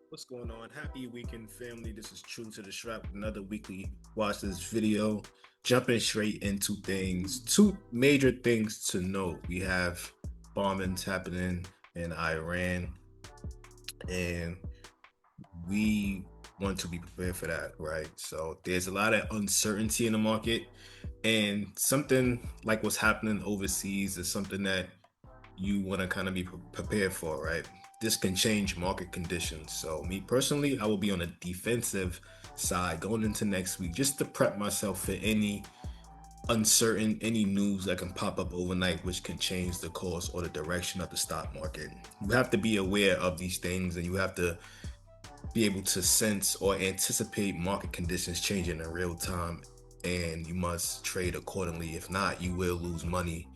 What's going on? Happy weekend, family. This is True to the Strap, another weekly watch this video. Jumping straight into things. Two major things to note. We have bombings happening in Iran, and we want to be prepared for that, right? So there's a lot of uncertainty in the market, and something like what's happening overseas is something that you want to kind of be prepared for, right? This can change market conditions. So, me personally, I will be on a defensive side going into next week just to prep myself for any any news that can pop up overnight, which can change the course or the direction of the stock market. You have to be aware of these things and you have to be able to sense or anticipate market conditions changing in real time. And you must trade accordingly. If not, you will lose money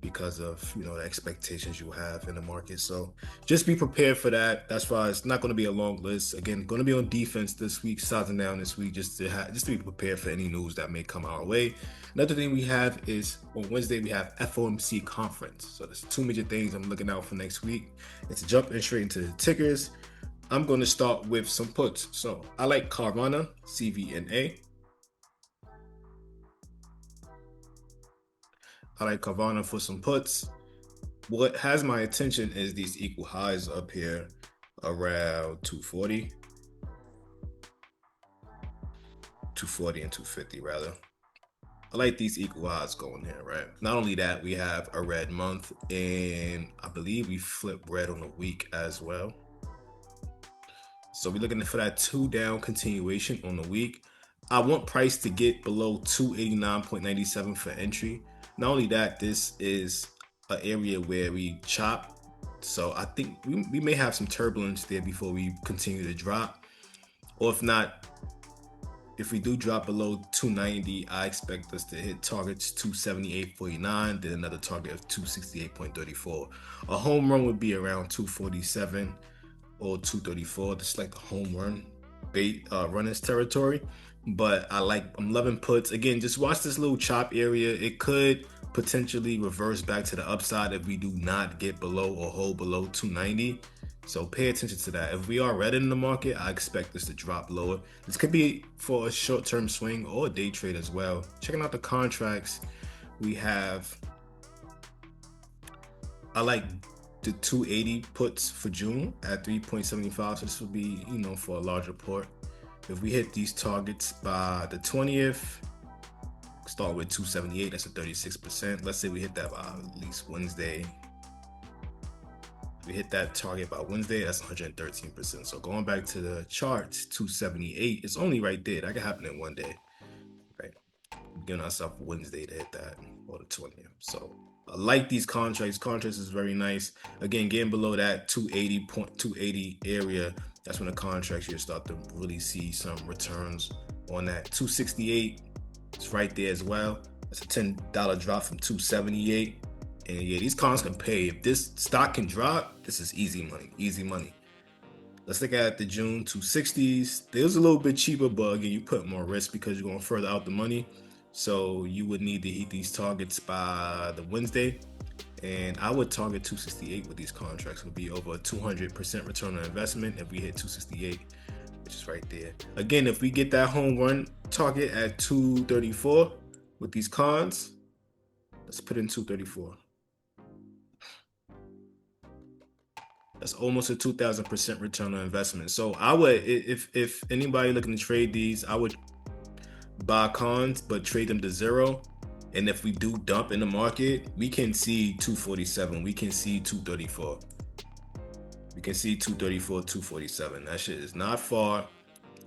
because of the expectations you have in the market. So just be prepared for that. That's why it's not going to be a long list. Again, going to be on defense this week, starting down this week, just to be prepared for any news that may come our way. Another thing we have is on Wednesday we have FOMC conference. So there's two major things I'm looking out for next week. It's jumping straight into the tickers. I'm going to start with some puts. So I like Carvana, CVNA. I like Carvana for some puts. What has my attention is these equal highs up here around 240, 240 and 250 rather. I like these equal highs going here, right? Not only that, we have a red month, and I believe we flip red on the week as well. So we're looking for that two down continuation on the week. I want price to get below 289.97 for entry. Not only that, this is an area where we chop. So I think we may have some turbulence there before we continue to drop. Or if not, if we do drop below 290, I expect us to hit targets 278.49, then another target of 268.34. A home run would be around 247 or 234. This is like the home run bait runners territory. But I'm loving puts. Again, just watch this little chop area. It could potentially reverse back to the upside if we do not get below or hold below 290. So pay attention to that. If we are red in the market, I expect this to drop lower. This could be for a short-term swing or a day trade as well. Checking out the contracts, we have I like the 280 puts for June at 3.75. So this will be, for a larger port. If we hit these targets by the 20th, start with 278, that's a 36%. Let's say we hit that by at least Wednesday. If we hit that target by Wednesday, that's 113%. So going back to the charts, 278, it's only right there. That could happen in one day, right? Giving ourselves Wednesday to hit that, or the 20th. So I like these contracts. Contracts is very nice. Again, getting below that 280 area, that's when the contracts you start to really see some returns on that. 268, it's right there as well. That's a $10 drop from 278. And yeah, these cons can pay. If this stock can drop, this is easy money. Easy money. Let's look at the June 260s. They was a little bit cheaper, but again, you put more risk because you're going further out the money. So you would need to hit these targets by the Wednesday. And I would target 268 with these contracts. It would be over a 200% return on investment if we hit 268, which is right there. Again, if we get that home run target at 234 with these cons, let's put in 234. That's almost a 2,000% return on investment. So I would, if anybody looking to trade these, I would buy cons, but trade them to zero. And if we do dump in the market, we can see 247. We can see 234. We can see 234, 247. That shit is not far.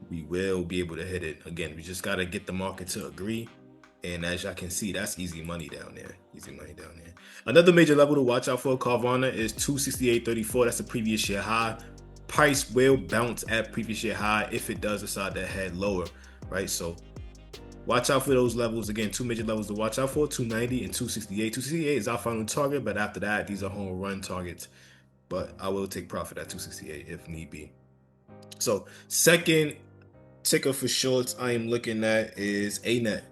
We will be able to hit it. Again, we just got to get the market to agree. And as y'all can see, that's easy money down there. Easy money down there. Another major level to watch out for Carvana is 268.34. That's the previous year high. Price will bounce at previous year high if it does decide to head lower, right? So watch out for those levels. Again, two major levels to watch out for, 290 and 268. 268 is our final target, but after that, these are home run targets. But I will take profit at 268 if need be. So second ticker for shorts I am looking at is ANET.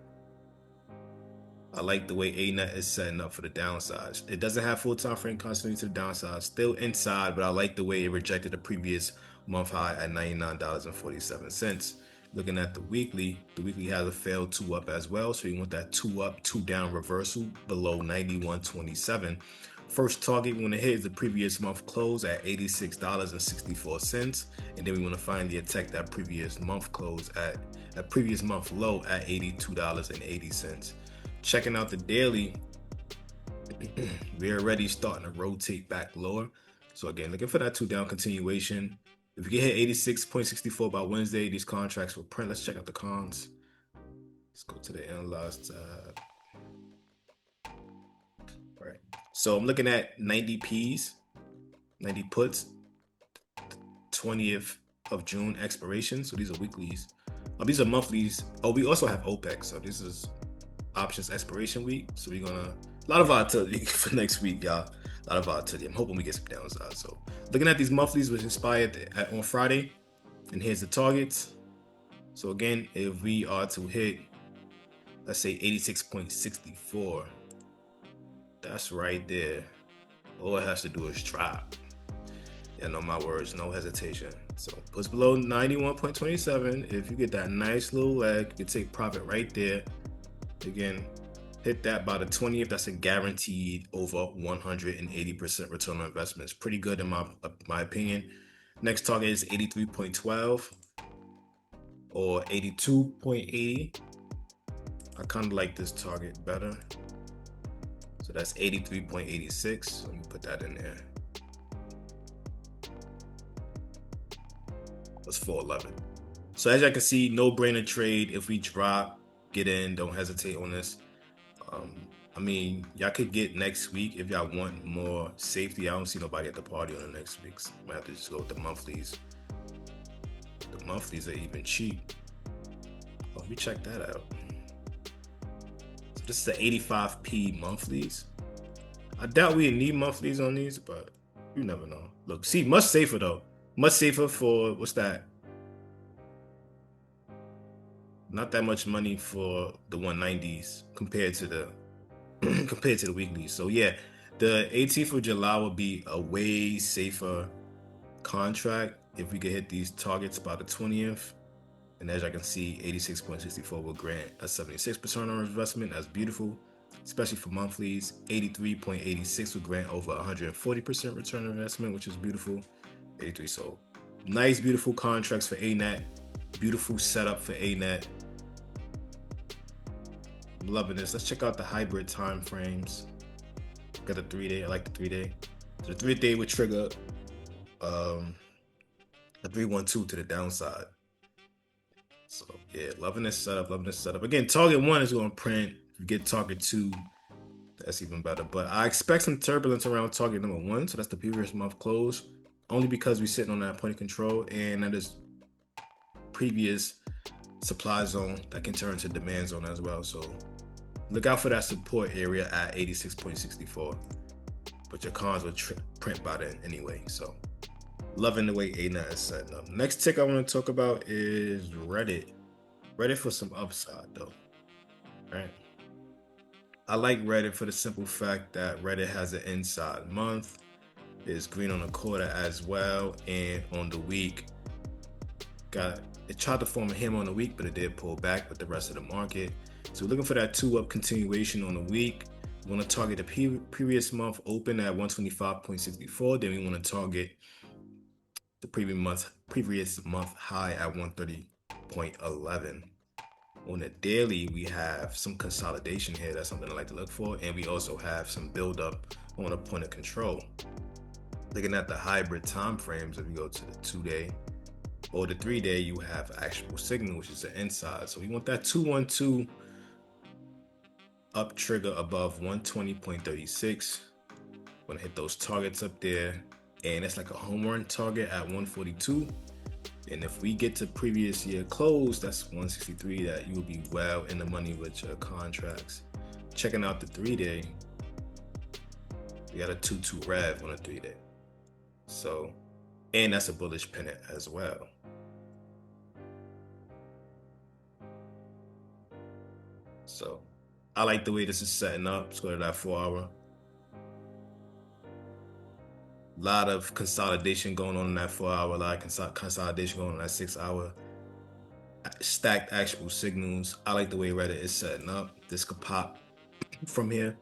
I like the way ANET is setting up for the downside. It doesn't have full time frame continuity to the downside, still inside, but I like the way it rejected the previous month high at $99.47. Looking at the weekly has a failed two up as well, so you want that two up, two down reversal below 91.27. First target we want to hit is the previous month close at $86.64, and then we want to finally attack that previous month close at a previous month low at $82.80. Checking out the daily, we're already starting to rotate back lower. So again, looking for that two down continuation. If you can hit 86.64 by Wednesday, these contracts will print. Let's check out the cons. Let's go to the analyze tab. All right. So I'm looking at 90 Ps, 90 puts, 20th of June expiration. So these are weeklies. These are monthlies. Oh, we also have OPEC. So this is options expiration week. So we're gonna a lot of volatility for next week, y'all. A lot of volatility. I'm hoping we get some downside. So looking at these monthlies, which inspired on Friday, and here's the targets. So again, if we are to hit, let's say 86.64, that's right there. All it has to do is drop. Yeah, no, my words, no hesitation. So puts below 91.27. If you get that nice little leg, you can take profit right there. Again, hit that by the 20th. That's a guaranteed over 180% return on investment. It's pretty good in my opinion. Next target is 83.12 or 82.80. I kind of like this target better. So that's 83.86. Let me put that in there. That's 411. So as you can see, no brainer trade. If we drop, get in, don't hesitate on this. I mean, y'all could get next week if y'all want more safety. I don't see nobody at the party on the next week's. I might have to just go with the monthlies. The monthlies are even cheap. Oh, let me check that out. So this is the 85p monthlies. I doubt we need monthlies on these, but you never know. Look, see, much safer though. Much safer for, what's that? Not that much money for the 190s compared to the weeklies. So yeah, the 18th of July will be a way safer contract if we could hit these targets by the 20th. And as I can see, 86.64 will grant a 76% on investment. That's beautiful, especially for monthlies. 83.86 will grant over 140% return on investment, which is beautiful. 83. So nice, beautiful contracts for ANET. Beautiful setup for ANET. I'm loving this. Let's check out the hybrid time frames. Got the 3-day. I like the 3-day. So the 3-day would trigger a 312 to the downside. So yeah, loving this setup. Loving this setup. Again, target 1 is going to print. If you get target 2, that's even better. But I expect some turbulence around target number 1. So that's the previous month close. Only because we're sitting on that point of control, and that is previous supply zone that can turn to demand zone as well. So look out for that support area at 86.64. But your cons will print by then anyway. So loving the way ANET is setting up. Next tick I want to talk about is Reddit. Reddit for some upside though. All right. I like Reddit for the simple fact that Reddit has an inside month. It's green on the quarter as well, and on the week, it tried to form a hammer on the week, but it did pull back with the rest of the market. So we're looking for that 2-up continuation on the week. We want to target the previous month open at 125.64. Then we want to target the previous month high at 130.11. On the daily, we have some consolidation here. That's something I like to look for, and we also have some buildup on a point of control. Looking at the hybrid time frames, if you go to the 2-day or the 3-day, you have actual signal, which is the inside. So we want that 212 up trigger above 120.36. Want to hit those targets up there, and it's like a home run target at 142. And if we get to previous year close, that's 163. That you will be well in the money with your contracts. Checking out the 3-day, we got a 2-2 rev on a 3-day. So, and that's a bullish pennant as well. So I like the way this is setting up. Let's go to that 4 hour. A lot of consolidation going on in that 4 hour, a lot of consolidation going on in that 6 hour. Stacked actual signals. I like the way Reddit is setting up. This could pop from here.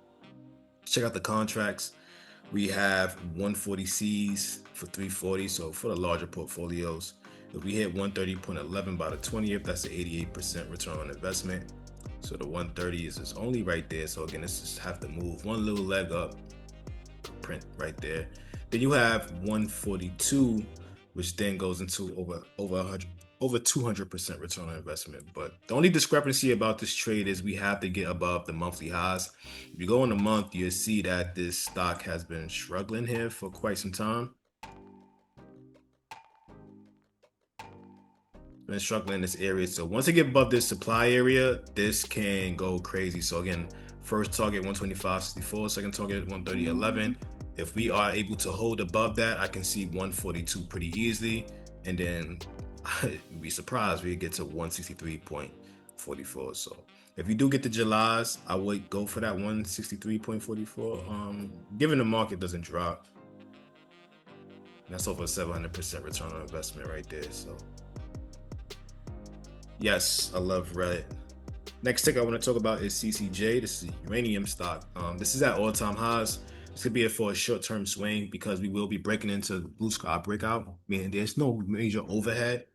Check out the contracts. We have 140 Cs for 340. So for the larger portfolios, if we hit 130.11 by the 20th, that's an 88% return on investment. So the 130 is only right there. So again, this just have to move one little leg up, print right there. Then you have 142, which then goes into over 200% return on investment. But the only discrepancy about this trade is we have to get above the monthly highs. If you go in a month, you'll see that this stock has been struggling here for quite some time. Been struggling in this area. So once it get above this supply area, this can go crazy. So again, first target 125.64, second target 130.11. If we are able to hold above that, I can see 142 pretty easily. And then I'd be surprised we get to 163.44. So if you do get the Julys, I would go for that 163.44. Given the market doesn't drop, that's over 700% return on investment right there. So yes, I love Reddit. Next ticker I want to talk about is CCJ. This is a uranium stock. This is at all-time highs. This could be for a short-term swing because we will be breaking into blue sky breakout, meaning there's no major overhead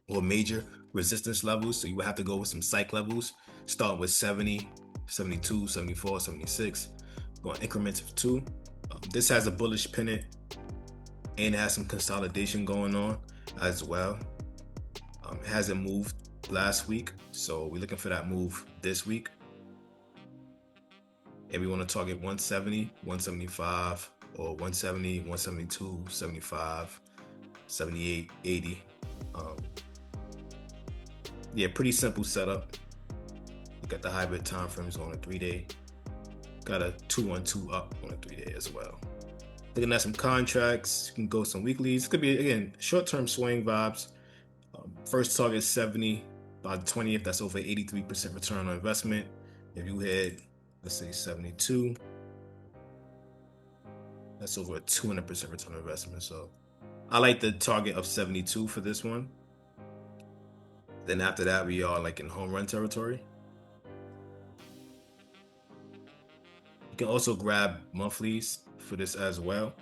or major resistance levels. So you would have to go with some psych levels. Start with 70, 72, 74, 76. Go in increments of 2. This has a bullish pennant and it has some consolidation going on as well. It hasn't moved last week, so we're looking for that move this week. And we want to target 170, 175, or 170, 172, 75, 78, 80. Yeah, pretty simple setup. You got the hybrid time frames on a 3-day. Got a 212 up on a 3-day as well. Looking at some contracts, you can go some weeklies. It could be, again, short-term swing vibes. First target is 70 by the 20th. That's over 83% return on investment. If you hit, let's say 72, that's over a 200% return on investment. So I like the target of 72 for this one. Then after that, we are like in home run territory. You can also grab monthlies for this as well.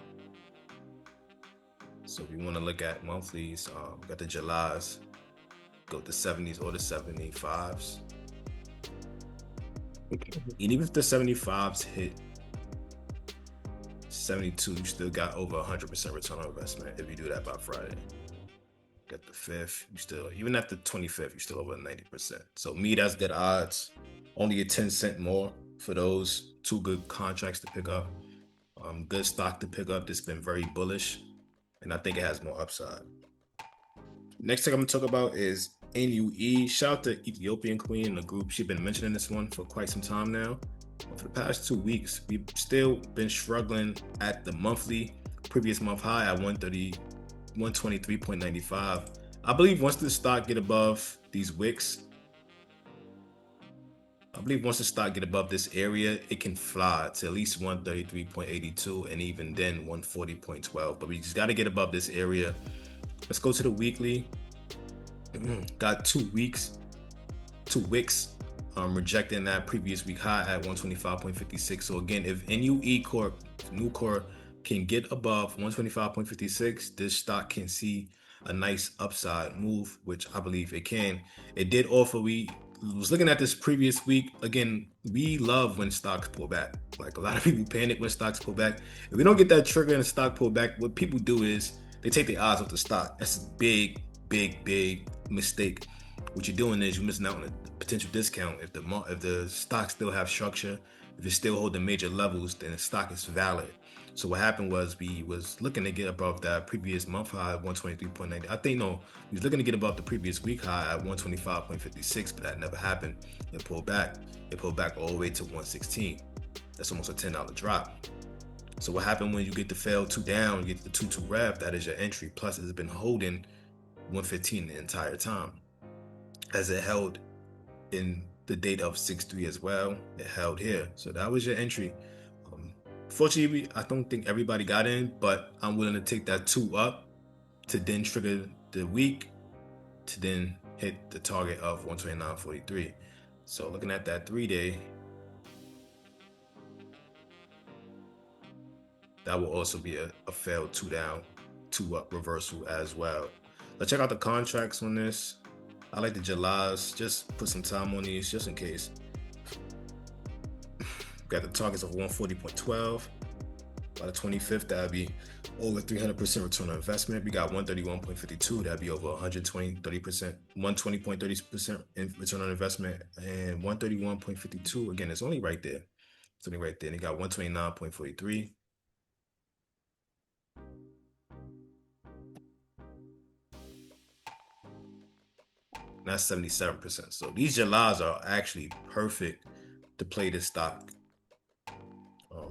So if you want to look at monthlies, we got the Julys, go with the 70s or the 75s. And even if the 75s hit 72, you still got over 100% return on investment if you do that by Friday. Got the 5th, you still, even at the 25th, you still over 90%. So me, that's good odds. Only a 10 cent more for those 2 good contracts to pick up. Good stock to pick up that's been very bullish, and I think it has more upside. Next thing I'm gonna talk about is NUE. Shout out to Ethiopian Queen in the group. She's been mentioning this one for quite some time now. But for the past 2 weeks, we've still been struggling at the monthly, previous month high at 123.95. I believe once the stock get above these wicks, I believe once the stock get above this area, it can fly to at least 133.82 and even then 140.12. But we just got to get above this area. Let's go to the weekly. Got 2 wicks rejecting that previous week high at 125.56. So again, if Nucor can get above 125.56, this stock can see a nice upside move, which I believe it can. It did offer. We was looking at this previous week. Again, we love when stocks pull back. Like a lot of people panic when stocks pull back. If we don't get that trigger and the stock pull back, what people do is they take their eyes off the stock. That's a big mistake. What you're doing is you're missing out on a potential discount. If the stock still have structure, if it's still holding major levels, then the stock is valid. So what happened was we was looking to get above that previous month high of 123.90. We was looking to get above the previous week high at 125.56, but that never happened. It pulled back. It pulled back all the way to 116. That's almost a $10 drop. So what happened when you get the fail 2 down, you get the 2-2 rev, that is your entry. Plus it's been holding 115 the entire time. As it held in the date of 6/3 as well. It held here. So that was your entry. Fortunately, I don't think everybody got in, but I'm willing to take that 2 up to then trigger the week to then hit the target of 129.43. So looking at that 3-day, that will also be a failed 2 down, 2 up reversal as well. Let's check out the contracts on this. I like the Julys. Just put some time on these just in case. Got the targets of 140.12. By the 25th, that'd be over 300% return on investment. We got 131.52. That'd be over 120.30%, 120.30% return on investment, and 131.52. Again, it's only right there. It's only right there. And you got 129.43. That's 77%. So these Julys are actually perfect to play this stock.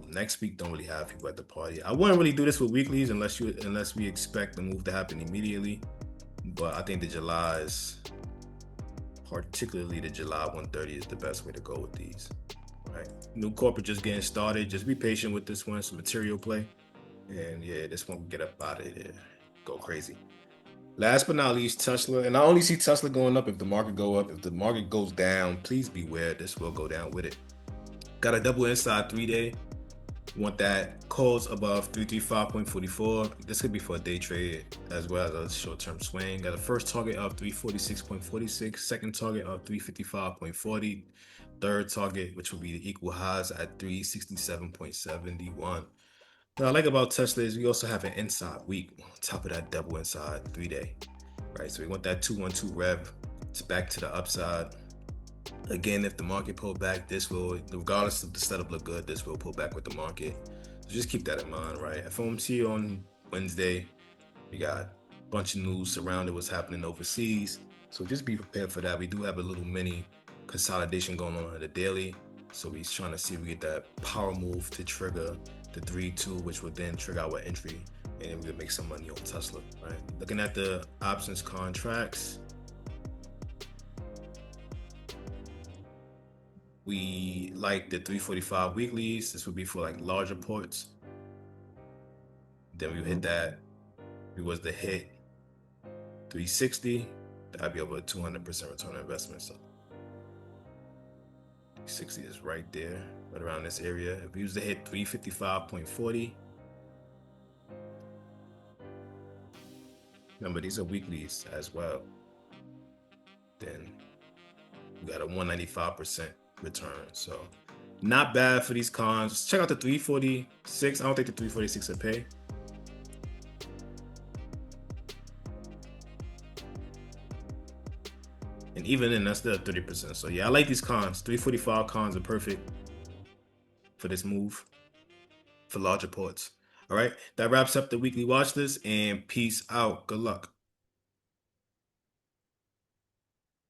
Next week, don't really have people at the party. I wouldn't really do this with weeklies unless we expect the move to happen immediately. But I think the Julys, particularly the July 130, is the best way to go with these. Right? New corporate just getting started. Just be patient with this one. It's a material play. And yeah, this one will get up out of there. Go crazy. Last but not least, Tesla. And I only see Tesla going up if the market go up. If the market goes down, please beware. This will go down with it. Got a double inside 3-day. Want that calls above 335.44. This could be for a day trade as well as a short-term swing. Got a first target of 346.46, second target of 355.40, third target, which will be the equal highs at 367.71. What I like about Tesla is we also have an inside week on top of that double inside 3-day. Right, so we want that 212 rev. It's back to the upside. Again, if the market pull back, this will, regardless of the setup look good, this will pull back with the market. So just keep that in mind, right? FOMC on Wednesday, we got a bunch of news surrounding what's happening overseas. So just be prepared for that. We do have a little mini consolidation going on the daily. So we're trying to see if we get that power move to trigger the 3-2, which would then trigger our entry, and then we would make some money on Tesla, right? Looking at the options contracts, we like the 345 weeklies. This would be for like larger ports. Then we hit that. It was the hit 360. That'd be over 200% return on investment. So 60 is right there, right around this area. If we use the hit 355.40. Remember, these are weeklies as well. Then we got a 195% return. So not bad for these cons. Check out the 346. I don't think the 346 will pay. And even then, that's still 30%. So yeah, I like these cons. 345 cons are perfect for this move for larger ports. All right, that wraps up the weekly watch list, and peace out. Good luck.